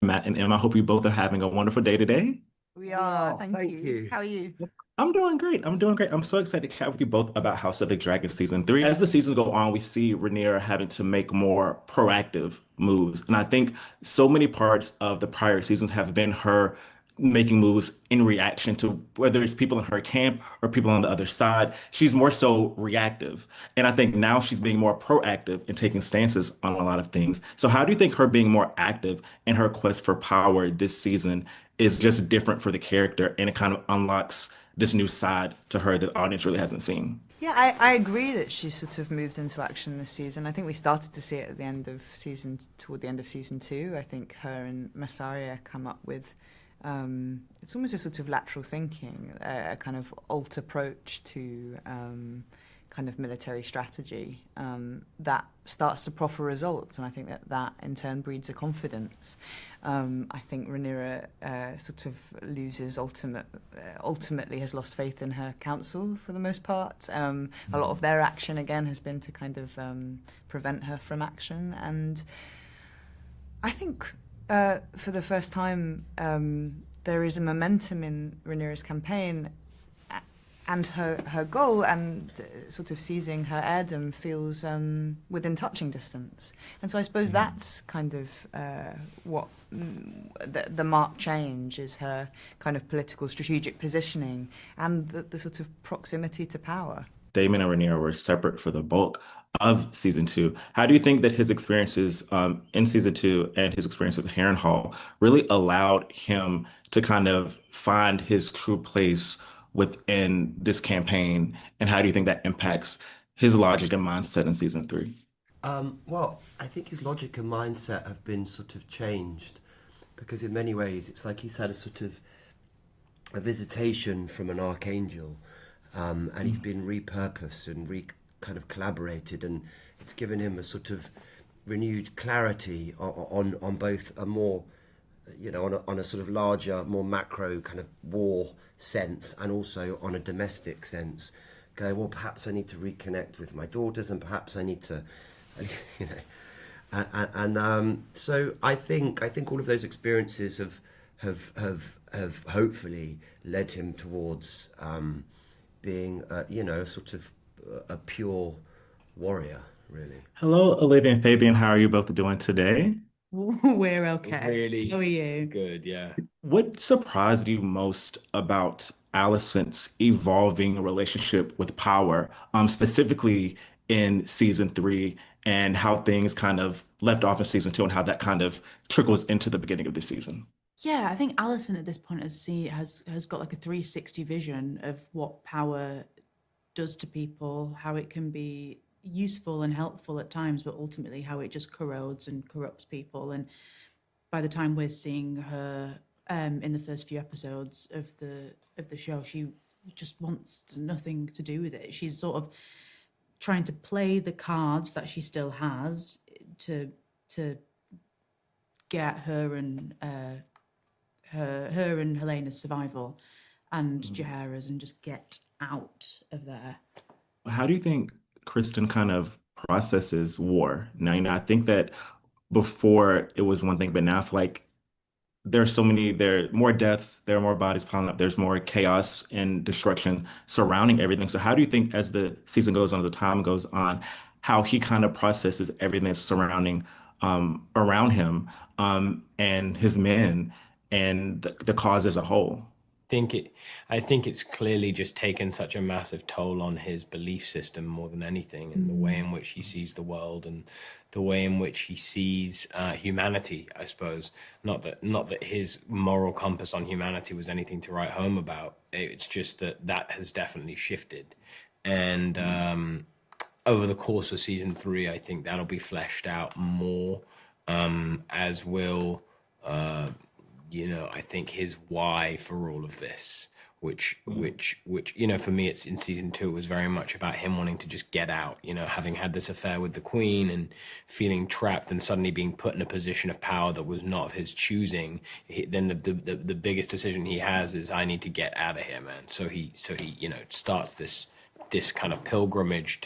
Matt and Em. I hope you both are having a wonderful day today. We We are, are, thank thank you. you. How are you? I'm doing great. I'm doing great. I'm so excited to chat with you both about House of the Dragon season three. As the seasons go on, we see Rhaenyra having to make more proactive moves. And I think so many parts of the prior seasons have been her making moves in reaction to whether it's people in her camp or people on the other side. She's more so reactive. And I think now she's being more proactive and taking stances on a lot of things. So how do you think her being more active in her quest for power this season is just different for the character and it kind of unlocks this new side to her that the audience really hasn't seen? Yeah, I agree that she's sort of moved into action this season. I think we started to see it at the end of toward the end of season two. I think her and Massaria come up with, it's almost a sort of lateral thinking, a kind of alt approach to kind of military strategy that starts to proffer results. And I think that that in turn breeds a confidence. I think Rhaenyra sort of ultimately has lost faith in her council for the most part. A lot of their action again has been to kind of prevent her from action. And I think for the first time there is a momentum in Rhaenyra's campaign, and her goal and sort of seizing her heirdom feels within touching distance. And so I suppose that's kind of what the marked change is, her kind of political strategic positioning and the sort of proximity to power. Daemon and Rhaenyra were separate for the bulk of season two. How do you think that his experiences in season two and his experiences at Harrenhal really allowed him to kind of find his true place within this campaign? And how do you think that impacts his logic and mindset in season three? Well, I think his logic and mindset have been sort of changed because in many ways it's like he's had a sort of a visitation from an archangel, and he's been repurposed and kind of collaborated, and it's given him a sort of renewed clarity on both a more, on a sort of larger, more macro kind of war sense, and also on a domestic sense. Go, well, perhaps I need to reconnect with my daughters, and perhaps I need to, you know, so I think all of those experiences have hopefully led him towards being, sort of a pure warrior, really. Hello, Olivia and Fabien. How are you both doing today? We're okay. How Really are you? good, yeah. What surprised you most about Alicent's evolving relationship with power, specifically in season three, and how things kind of left off in season two, and how that kind of trickles into the beginning of this season? Yeah, I think Alison at this point has got like a 360 vision of what power does to people, how it can be useful and helpful at times, but ultimately how it just corrodes and corrupts people. And by the time we're seeing her in the first few episodes of the show, she just wants nothing to do with it. She's sort of trying to play the cards that she still has to get her and Helena's survival and Jaehaerys, and just get out of there. How do you think Kristen kind of processes war? Now, I think that before it was one thing, but now I feel like there are more deaths, there are more bodies piling up, there's more chaos and destruction surrounding everything. So how do you think as the season goes on, as the time goes on, how he kind of processes everything that's surrounding around him and his men and the cause as a whole? Think it I think it's clearly just taken such a massive toll on his belief system more than anything, and the way in which he sees the world and the way in which he sees humanity, I suppose. Not that his moral compass on humanity was anything to write home about. It's just that that has definitely shifted. And over the course of season three, I think that'll be fleshed out more, as will I think his why for all of this, which for me, it's in season two, it was very much about him wanting to just get out, having had this affair with the queen and feeling trapped and suddenly being put in a position of power that was not of his choosing. Then the biggest decision he has is, I need to get out of here, man. So he starts this kind of pilgrimage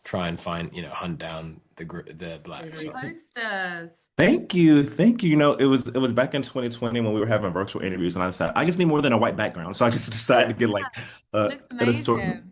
try and find, hunt down the blacks. So I think Posters. Thank you. Thank you. It was back in 2020 when we were having virtual interviews, and I decided I just need more than a white background. So I just decided to get like Looks an assortment. amazing.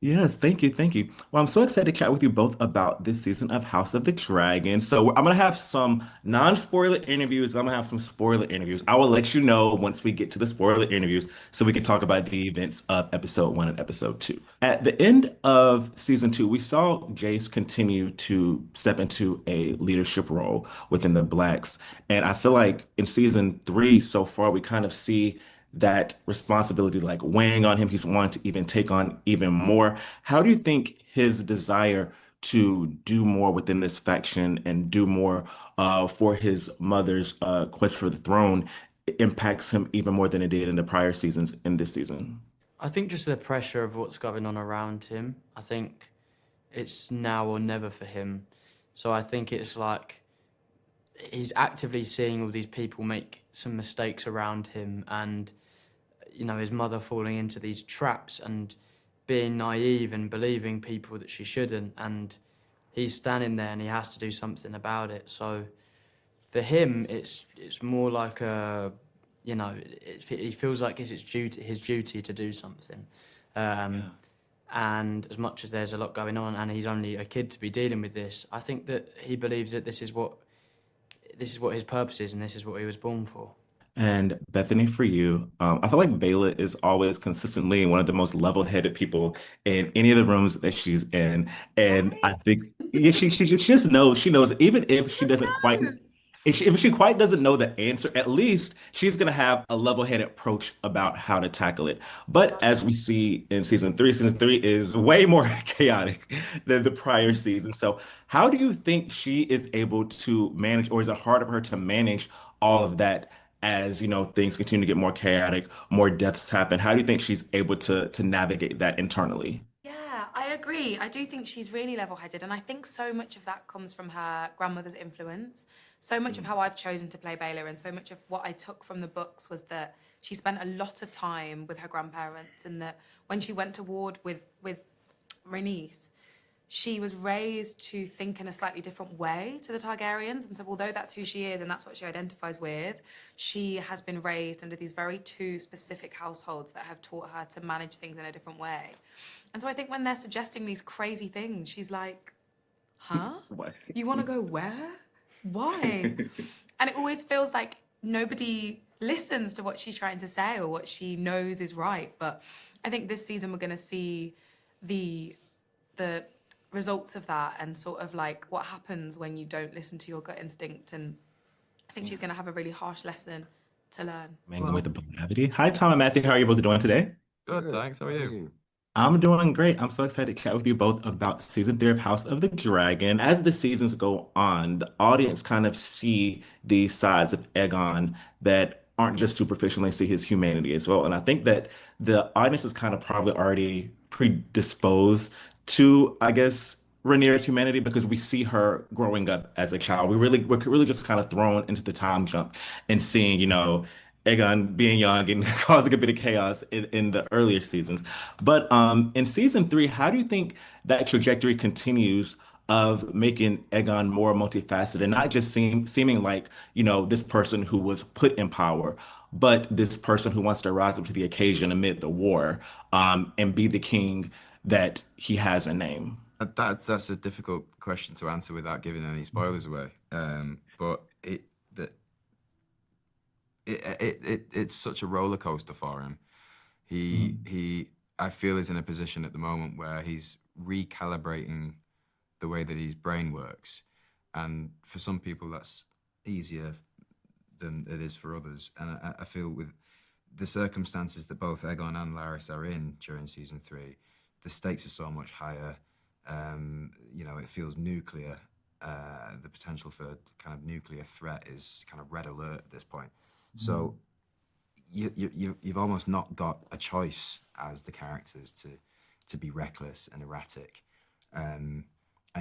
Yes, thank you, thank you. Well, I'm so excited to chat with you both about this season of House of the Dragon. So I'm gonna have some non-spoiler interviews. I'm gonna have some spoiler interviews. I will let you know once we get to the spoiler interviews, so we can talk about the events of episode 1 and episode 2. At the end of season 2, we saw Jace continue to step into a leadership role within the Blacks, and I feel like in season 3 so far, we kind of see that responsibility like weighing on him. He's wanting to even take on even more. How do you think his desire to do more within this faction and do more for his mother's quest for the throne impacts him even more than it did in the prior seasons in this season? I think just the pressure of what's going on around him. I think it's now or never for him. So I think it's like he's actively seeing all these people make some mistakes around him, and his mother falling into these traps and being naive and believing people that she shouldn't, and he's standing there and he has to do something about it. So for him, it's more like he feels like it's his duty to do something. Yeah. And as much as there's a lot going on, and he's only a kid to be dealing with this, I think that he believes that this is what his purpose is, and this is what he was born for. And Bethany, for you, I feel like Baela is always consistently one of the most level-headed people in any of the rooms that she's in. And I think yeah, she just knows, she knows even if she doesn't quite No. if she quite doesn't know the answer, at least she's gonna have a level-headed approach about how to tackle it. But as we see in season 3 is way more chaotic than the prior season. So how do you think she is able to manage, or is it hard for her to manage all of that as things continue to get more chaotic, more deaths happen? How do you think she's able to navigate that internally? Yeah, I agree. I do think she's really level-headed, and I think so much of that comes from her grandmother's influence. So much of how I've chosen to play Baela, and so much of what I took from the books, was that she spent a lot of time with her grandparents, and that when she went to ward with Rhaenys, she was raised to think in a slightly different way to the Targaryens. And so although that's who she is and that's what she identifies with, she has been raised under these very two specific households that have taught her to manage things in a different way. And so I think when they're suggesting these crazy things, she's like, huh? What? You want to go where? Why? And it always feels like nobody listens to what she's trying to say or what she knows is right. But I think this season we're going to see the results of that, and sort of like what happens when you don't listen to your gut instinct. And I think she's going to have a really harsh lesson to learn. Mangling with the Blavity. Hi, Tom and Matthew. How are you both doing today? Good, thanks. How are you? I'm doing great. I'm so excited to chat with you both about season 3 of House of the Dragon. As the seasons go on, the audience kind of see these sides of Aegon that aren't just superficial, they see his humanity as well. And I think that the audience is kind of probably already predisposed to, I guess, Rhaenyra's humanity because we see her growing up as a child. We're really just kind of thrown into the time jump and seeing, Aegon being young and causing a bit of chaos in the earlier seasons. But in season 3, how do you think that trajectory continues of making Aegon more multifaceted and not just seeming like, this person who was put in power, but this person who wants to rise up to the occasion amid the war, and be the king that he has a name? That's a difficult question to answer without giving any spoilers away. But it's such a roller coaster for him. He I feel is in a position at the moment where he's recalibrating the way that his brain works, and for some people that's easier than it is for others. And I feel with the circumstances that both Aegon and Larys are in during season 3, the stakes are so much higher. It feels nuclear. The potential for kind of nuclear threat is kind of red alert at this point. So you've almost not got a choice as the characters to be reckless and erratic, and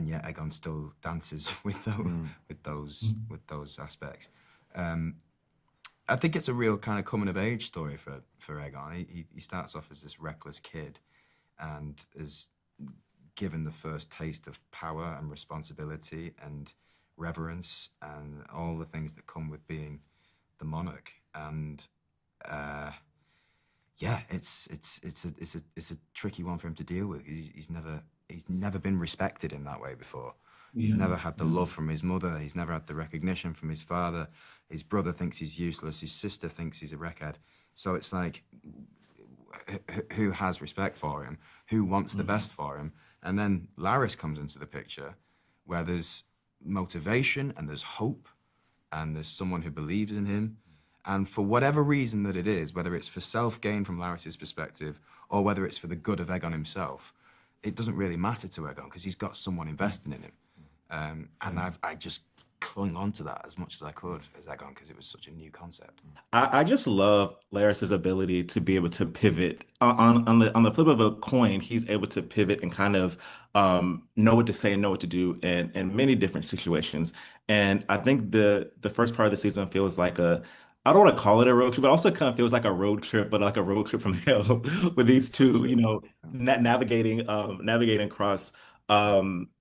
yet Aegon still dances with those aspects. I think it's a real kind of coming of age story for Aegon. He starts off as this reckless kid, and is given the first taste of power and responsibility and reverence and all the things that come with being the monarch. And yeah, it's a tricky one for him to deal with. He's never been respected in that way before. He's never had the love from his mother. He's never had the recognition from his father. His brother thinks he's useless. His sister thinks he's a wreckhead. So it's like, who has respect for him? Who wants the best for him? And then Larys comes into the picture, where there's motivation and there's hope, and there's someone who believes in him. And for whatever reason that it is, whether it's for self-gain from Larys's perspective, or whether it's for the good of Aegon himself, it doesn't really matter to Aegon, because he's got someone investing in him. And I just clung on to that as much as I could as Aegon, because it was such a new concept. I just love Larys's ability to be able to pivot on the flip of a coin. He's able to pivot and kind of know what to say and know what to do in many different situations. And I think the first part of the season feels like I don't want to call it a road trip, but also kind of feels like a road trip, but like a road trip from hell with these two, navigating across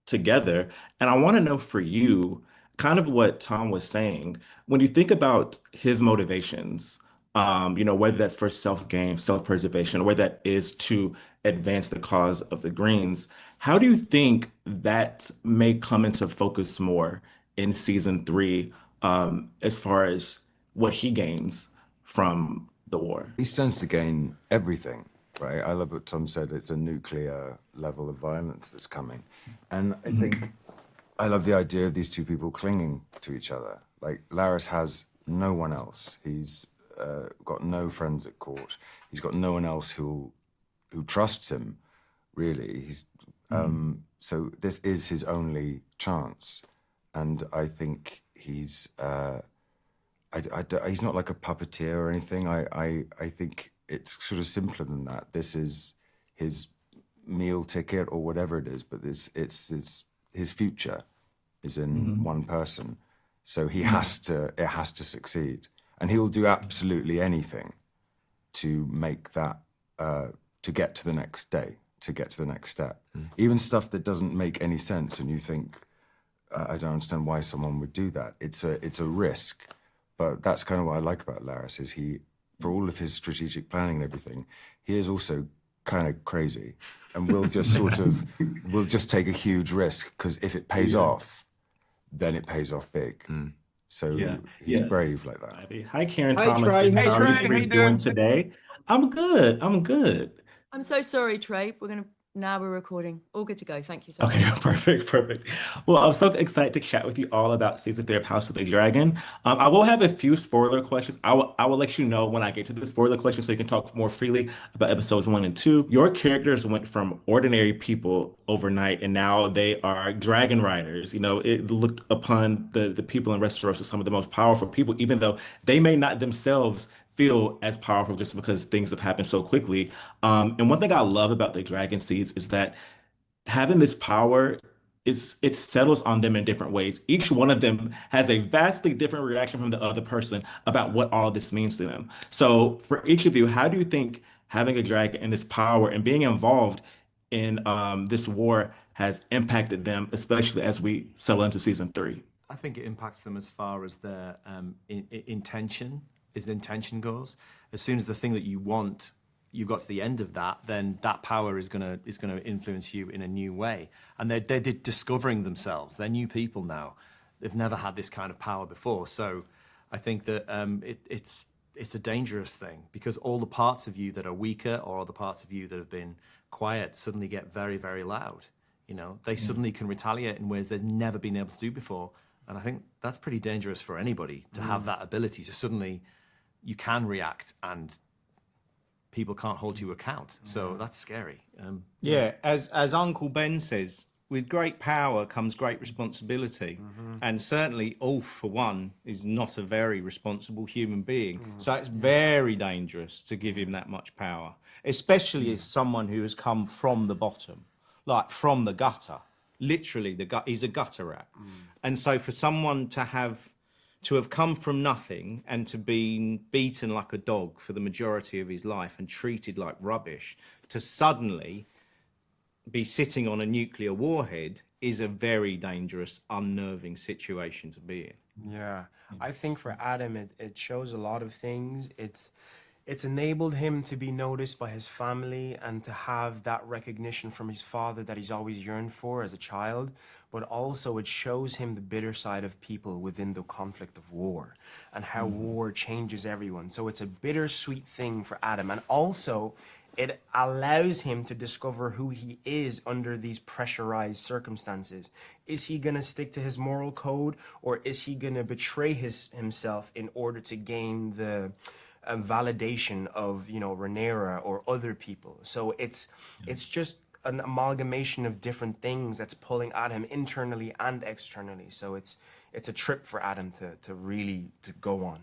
together. And I want to know for you, kind of what Tom was saying, when you think about his motivations, whether that's for self-gain, self-preservation, or whether that is to advance the cause of the Greens, how do you think that may come into focus more in season 3, as far as what he gains from the war? He stands to gain everything, right? I love what Tom said. It's a nuclear level of violence that's coming. And I think I love the idea of these two people clinging to each other. Like, Larys has no one else. He's got no friends at court. He's got no one else who trusts him, really. So this is his only chance. And I think he's not like a puppeteer or anything. I think it's sort of simpler than that. This is his meal ticket or whatever it is, but it's his future is in one person. So it has to succeed. And he will do absolutely anything to make that, to get to the next day, to get to the next step. Even stuff that doesn't make any sense and you think, I don't understand why someone would do that. It's a risk. But that's kind of what I like about Larys, is he, for all of his strategic planning and everything, he is also kind of crazy, and we'll just take a huge risk, because if it pays off, then it pays off big. So he's brave like that. Hi, Kieran, Hi, Tom, and Trey. Faith. Hey, How Trey. are How you you doing doing? today? I'm good. I'm so sorry, Trey. Now we're recording. All good to go. Thank you so much. Okay, perfect. Well, I'm so excited to chat with you all about season 3 of House of the Dragon. I will have a few spoiler questions. I will let you know when I get to the spoiler questions, so you can talk more freely about episodes 1 and 2. Your characters went from ordinary people overnight, and now they are dragon riders. It looked upon the people in Westeros as some of the most powerful people, even though they may not themselves feel as powerful just because things have happened so quickly. And one thing I love about the Dragon Seeds is that having this power it settles on them in different ways. Each one of them has a vastly different reaction from the other person about what all of this means to them. So for each of you, how do you think having a dragon and this power and being involved in this war has impacted them, especially as we settle into season 3? I think it impacts them as far as their intention goes. As soon as the thing that you want, you got to the end of that, then that power is gonna influence you in a new way. And they're discovering themselves. They're new people now. They've never had this kind of power before. So I think that it's a dangerous thing, because all the parts of you that are weaker, or all the parts of you that have been quiet, suddenly get very, very loud. They suddenly can retaliate in ways they've never been able to do before. And I think that's pretty dangerous for anybody, to have that ability to suddenly, you can react and people can't hold you account. So that's scary. As Uncle Ben says, with great power comes great responsibility. And certainly Ulf, for one, is not a very responsible human being. So it's very dangerous to give him that much power, especially as someone who has come from the bottom, like from the gutter. Literally, he's a gutter rat. And so for someone to have come from nothing and to be beaten like a dog for the majority of his life and treated like rubbish, to suddenly be sitting on a nuclear warhead is a very dangerous, unnerving situation to be in. Yeah, I think for Adam, it shows a lot of things. It's enabled him to be noticed by his family and to have that recognition from his father that he's always yearned for as a child. But also it shows him the bitter side of people within the conflict of war and how war changes everyone. So it's a bittersweet thing for Adam. And also it allows him to discover who he is under these pressurized circumstances. Is he going to stick to his moral code, or is he going to betray himself in order to gain the validation of, you know, Rhaenyra or other people? So it's just an amalgamation of different things that's pulling at him internally and externally. So it's a trip for Adam to really go on.